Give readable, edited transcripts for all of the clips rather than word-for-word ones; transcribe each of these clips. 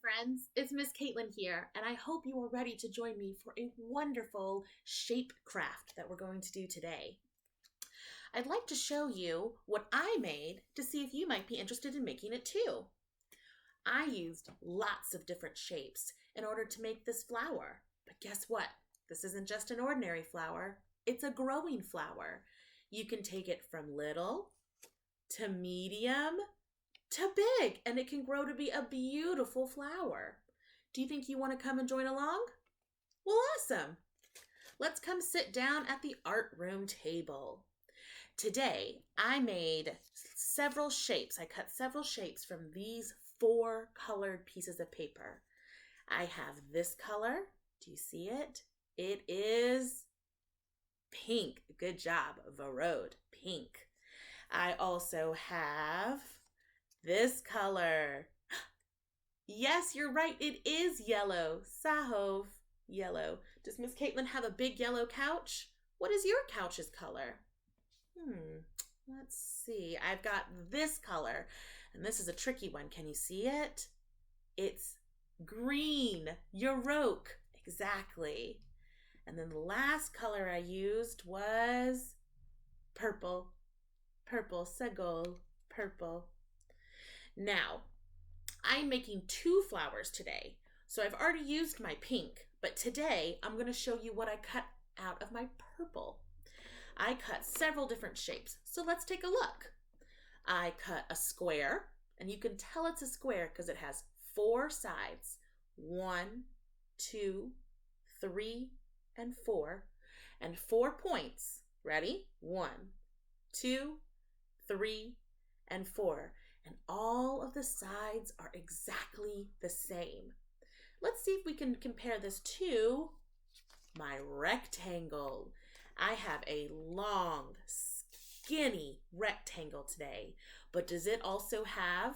friends, it's Miss Caitlin here, and I hope you are ready to join me for a wonderful shape craft that we're going to do today. I'd like to show you what I made to see if you might be interested in making it too. I used lots of different shapes in order to make this flower, but guess what? This isn't just an ordinary flower, it's a growing flower. You can take it from little to medium to big, and it can grow to be a beautiful flower. Do you think you want to come and join along? Well, awesome. Let's come sit down at the art room table. Today, I made several shapes. I cut several shapes from these 4 colored pieces of paper. I have this color. Do you see it? It is pink. Good job, Varode. Pink. I also have this color. Yes, you're right. It is yellow. Sahov. Yellow. Does Miss Caitlin have a big yellow couch? What is your couch's color? Let's see. I've got this color, and this is a tricky one. Can you see it? It's green. Yurok. Exactly. And then the last color I used was purple. Purple. Segol. Purple. Now, I'm making 2 flowers today. So I've already used my pink, but today I'm going to show you what I cut out of my purple. I cut several different shapes, so let's take a look. I cut a square, and you can tell it's a square because it has 4 sides. 1, 2, 3, and 4, and 4 points. Ready? 1, 2, 3, and 4. And all of the sides are exactly the same. Let's see if we can compare this to my rectangle. I have a long, skinny rectangle today, but does it also have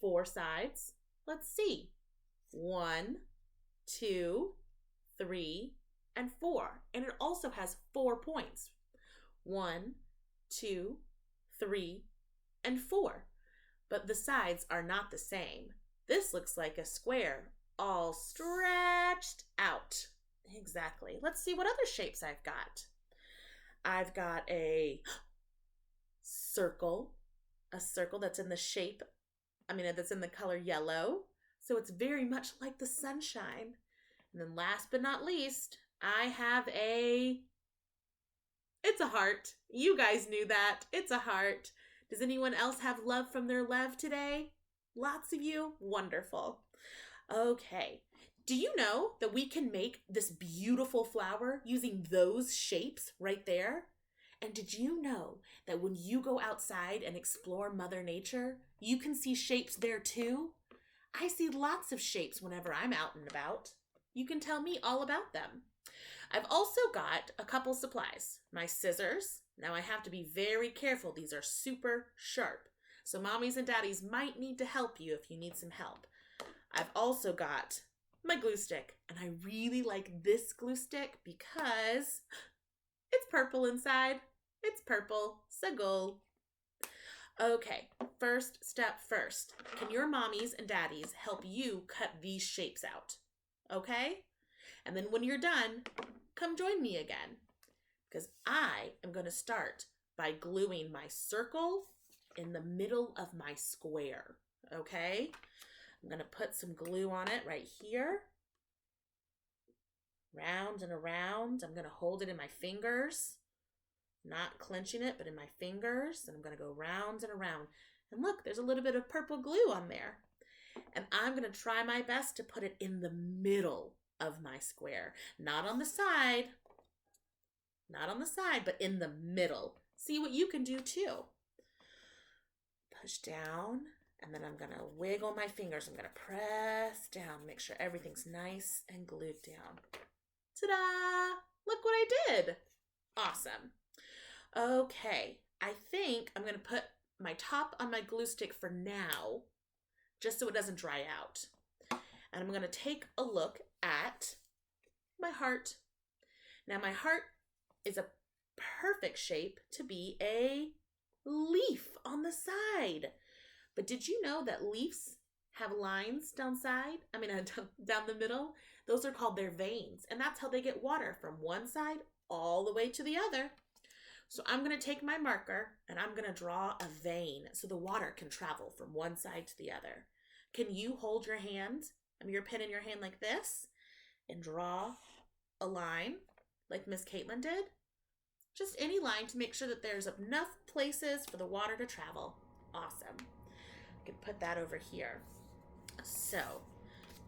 4 sides? Let's see. 1, 2, 3, and 4. And it also has 4 points. 1, 2, 3, and 4. But the sides are not the same. This looks like a square, all stretched out. Exactly. Let's see what other shapes I've got. I've got a circle that's in the shape, that's in the color yellow. So it's very much like the sunshine. And then last but not least, I have it's a heart. You guys knew that. It's a heart. Does anyone else have love from their Lev today? Lots of you? Wonderful. Okay. Do you know that we can make this beautiful flower using those shapes right there? And did you know that when you go outside and explore Mother Nature, you can see shapes there too? I see lots of shapes whenever I'm out and about. You can tell me all about them. I've also got a couple supplies. My scissors. Now I have to be very careful. These are super sharp. So mommies and daddies might need to help you if you need some help. I've also got my glue stick. And I really like this glue stick because it's purple inside. It's purple. Segol. Okay, first step first. Can your mommies and daddies help you cut these shapes out? Okay? And then when you're done, come join me again. Because I am going to start by gluing my circle in the middle of my square. Okay? I'm going to put some glue on it right here. Round and around. I'm going to hold it in my fingers. Not clenching it, but in my fingers. And I'm going to go round and around. And look, there's a little bit of purple glue on there. And I'm going to try my best to put it in the middle of my square. Not on the side. Not on the side, but in the middle. See what you can do too. Push down, and then I'm going to wiggle my fingers. I'm going to press down, make sure everything's nice and glued down. Ta-da! Look what I did. Awesome. Okay, I think I'm going to put my top on my glue stick for now, just so it doesn't dry out. And I'm going to take a look at my heart. Now my heart is a perfect shape to be a leaf on the side. But did you know that leaves have lines down down the middle, those are called their veins. And that's how they get water from one side all the way to the other. So I'm going to take my marker and I'm going to draw a vein so the water can travel from one side to the other. Can you hold your hand, your pen in your hand like this, and draw a line like Miss Caitlin did? Just any line to make sure that there's enough places for the water to travel. Awesome. I can put that over here. So,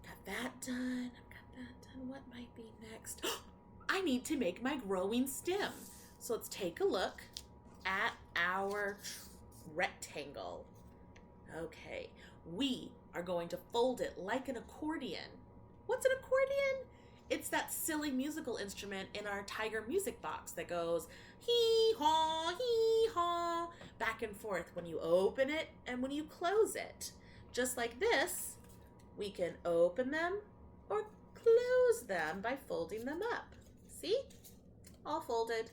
got that done. I've got that done. What might be next? I need to make my growing stem. So let's take a look at our rectangle. Okay, we are going to fold it like an accordion. What's an accordion? It's that silly musical instrument in our Tiger music box that goes hee-haw, back and forth when you open it and when you close it. Just like this, we can open them or close them by folding them up. See? All folded.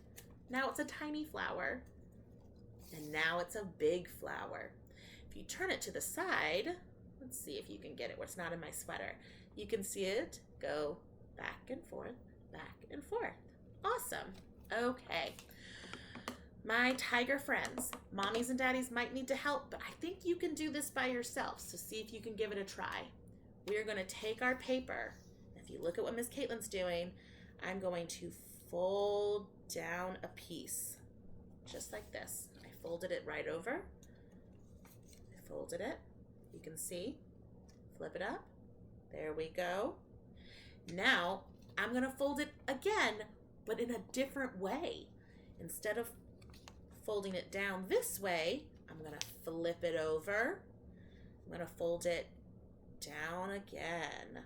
Now it's a tiny flower. And now it's a big flower. If you turn it to the side, let's see if you can get it where it's not in my sweater. You can see it go back and forth, back and forth. Awesome. Okay. My tiger friends, mommies and daddies might need to help, but I think you can do this by yourself. So see if you can give it a try. We are going to take our paper. If you look at what Miss Caitlin's doing, I'm going to fold down a piece, just like this. I folded it right over. I folded it. You can see. Flip it up. There we go. Now, I'm going to fold it again, but in a different way. Instead of folding it down this way, I'm going to flip it over. I'm going to fold it down again.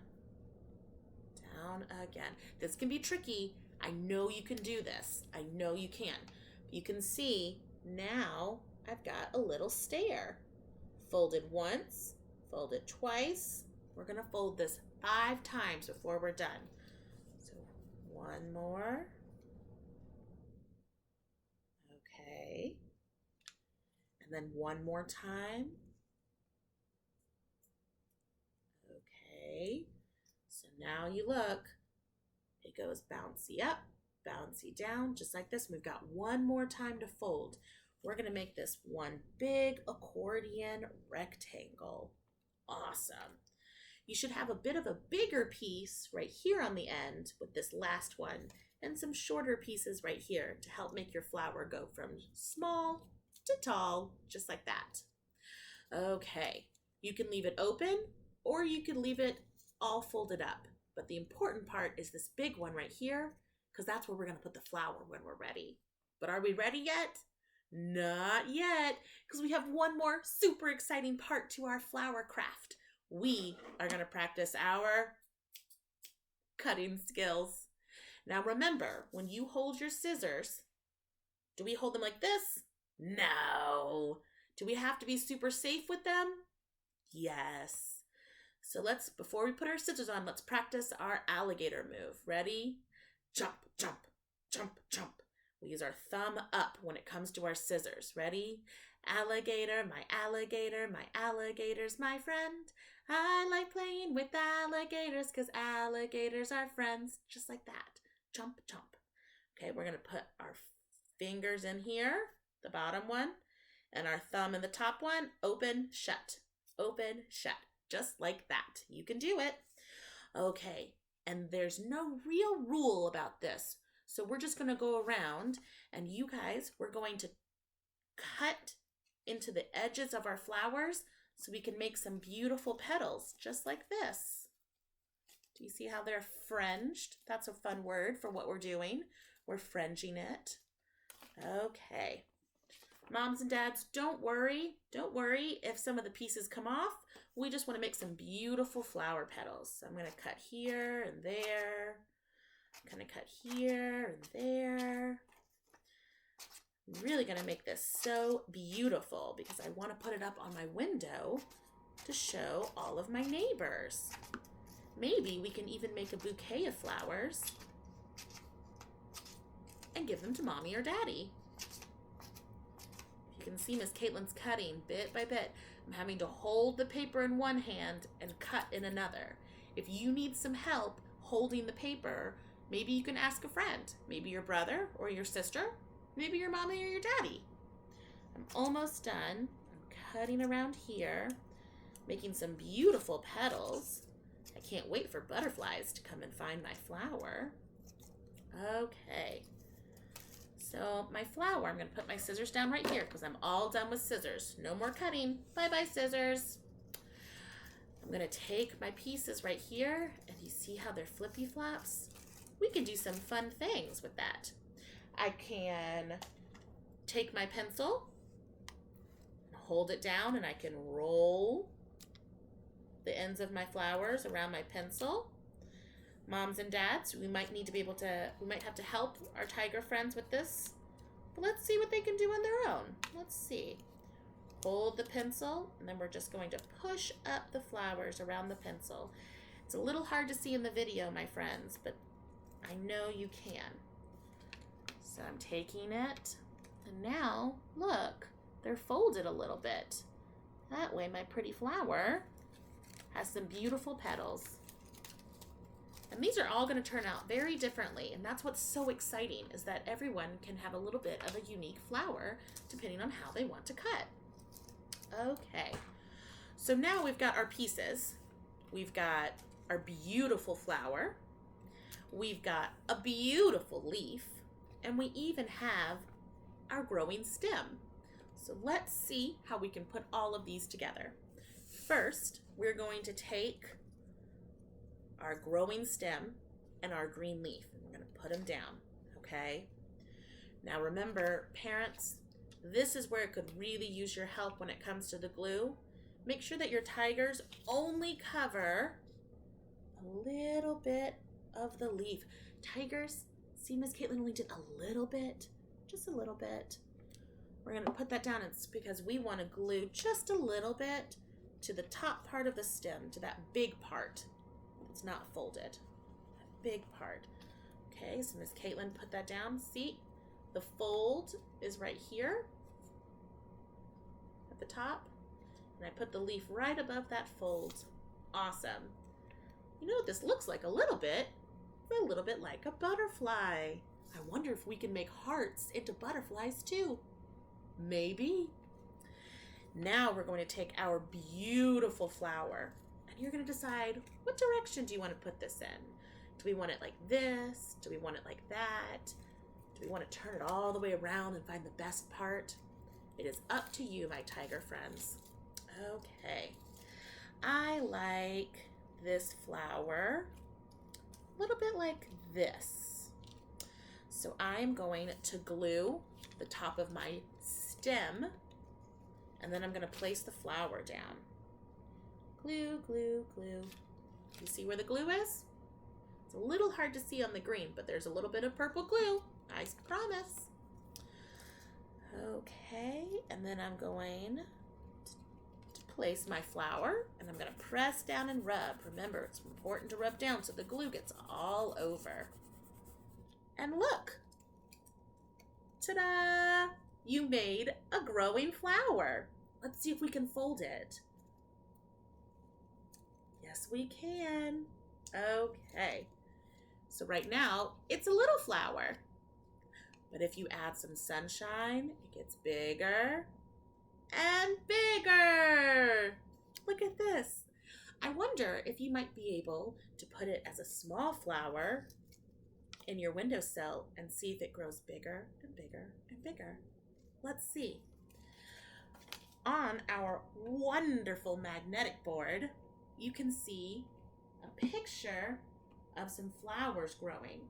Down again. This can be tricky. I know you can do this. I know you can. You can see now I've got a little stair. Folded once, folded twice. We're going to fold this 5 times before we're done. So one more. Okay. And then one more time. Okay. So now you look. It goes bouncy up, bouncy down, just like this. We've got one more time to fold. We're going to make this one big accordion rectangle. Awesome. You should have a bit of a bigger piece right here on the end with this last one, and some shorter pieces right here to help make your flower go from small to tall, just like that. Okay, you can leave it open or you can leave it all folded up. But the important part is this big one right here, because that's where we're going to put the flower when we're ready. But are we ready yet? Not yet, because we have one more super exciting part to our flower craft. We are going to practice our cutting skills. Now remember, when you hold your scissors, do we hold them like this? No. Do we have to be super safe with them? Yes. So before we put our scissors on, let's practice our alligator move. Ready? Jump, jump, jump, jump. We use our thumb up when it comes to our scissors. Ready? Alligator, my alligator's my friend. I like playing with alligators because alligators are friends. Just like that. Jump, jump. Okay, we're going to put our fingers in here, the bottom one, and our thumb in the top one. Open, shut. Open, shut. Just like that. You can do it. Okay, and there's no real rule about this. So we're just going to go around, and you guys, we're going to cut into the edges of our flowers so we can make some beautiful petals, just like this. Do you see how they're fringed? That's a fun word for what we're doing. We're fringing it. Okay. Moms and dads, don't worry. Don't worry if some of the pieces come off. We just want to make some beautiful flower petals. So I'm going to cut here and there. I'm going to cut here and there. I'm really going to make this so beautiful because I want to put it up on my window to show all of my neighbors. Maybe we can even make a bouquet of flowers and give them to mommy or daddy. You can see Miss Caitlin's cutting bit by bit. I'm having to hold the paper in one hand and cut in another. If you need some help holding the paper, maybe you can ask a friend, maybe your brother or your sister, maybe your mommy or your daddy. I'm almost done. I'm cutting around here, making some beautiful petals. I can't wait for butterflies to come and find my flower. Okay. So my flower, I'm going to put my scissors down right here because I'm all done with scissors. No more cutting. Bye-bye, scissors. I'm going to take my pieces right here, and you see how they're flippy flops? We can do some fun things with that. I can take my pencil, hold it down, and I can roll the ends of my flowers around my pencil. Moms and dads, we might have to help our tiger friends with this. But let's see what they can do on their own. Let's see. Hold the pencil, and then we're just going to push up the flowers around the pencil. It's a little hard to see in the video, my friends, but I know you can. So I'm taking it, and now, look, they're folded a little bit. That way my pretty flower has some beautiful petals. And these are all going to turn out very differently, and that's what's so exciting, is that everyone can have a little bit of a unique flower depending on how they want to cut. Okay, so now we've got our pieces. We've got our beautiful flower. We've got a beautiful leaf, and we even have our growing stem. So let's see how we can put all of these together. First, we're going to take our growing stem and our green leaf, and we're going to put them down, okay? Now remember, parents, this is where it could really use your help when it comes to the glue. Make sure that your tigers only cover a little bit of the leaf. Tigers, see, Miss Caitlin only did a little bit, just a little bit. We're going to put that down. It's because we want to glue just a little bit to the top part of the stem, to that big part. It's not folded. That big part. Okay, so Miss Caitlin put that down. See, the fold is right here at the top, and I put the leaf right above that fold. Awesome. You know what this looks like a little bit? It's a little bit like a butterfly. I wonder if we can make hearts into butterflies too. Maybe. Now we're going to take our beautiful flower, and you're going to decide, what direction do you want to put this in? Do we want it like this? Do we want it like that? Do we want to turn it all the way around and find the best part? It is up to you, my tiger friends. Okay. I like this flower a little bit like this. So I'm going to glue the top of my stem, and then I'm going to place the flower down. Glue, glue, glue. You see where the glue is? It's a little hard to see on the green, but there's a little bit of purple glue. I promise. Okay, and then I'm going to place my flower, and I'm going to press down and rub. Remember, it's important to rub down so the glue gets all over. And look! Ta-da! You made a growing flower. Let's see if we can fold it. Yes, we can. Okay. So right now, it's a little flower. But if you add some sunshine, it gets bigger and bigger. Look at this. I wonder if you might be able to put it as a small flower in your windowsill and see if it grows bigger and bigger and bigger. Let's see. On our wonderful magnetic board, you can see a picture of some flowers growing.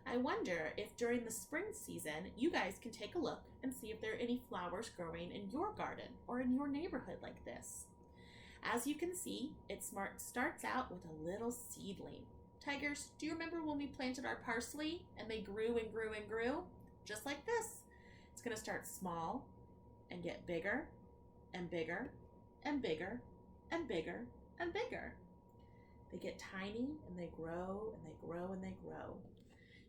I wonder if during the spring season, you guys can take a look and see if there are any flowers growing in your garden or in your neighborhood like this. As you can see, it starts out with a little seedling. Tigers, do you remember when we planted our parsley and they grew and grew and grew? Just like this. It's going to start small and get bigger and bigger and bigger and bigger and bigger. They get tiny and they grow and they grow and they grow.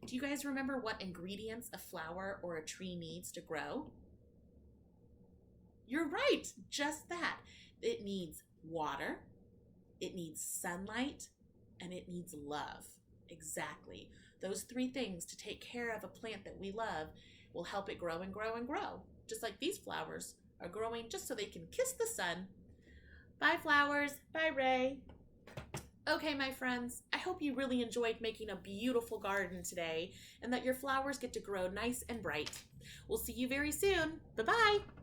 Do you guys remember what ingredients a flower or a tree needs to grow? You're right, just that. It needs water, it needs sunlight, and it needs love. Exactly. Those three things to take care of a plant that we love will help it grow and grow and grow. Just like these flowers are growing just so they can kiss the sun. Bye, flowers. Bye, Ray. Okay, my friends, I hope you really enjoyed making a beautiful garden today and that your flowers get to grow nice and bright. We'll see you very soon. Bye-bye.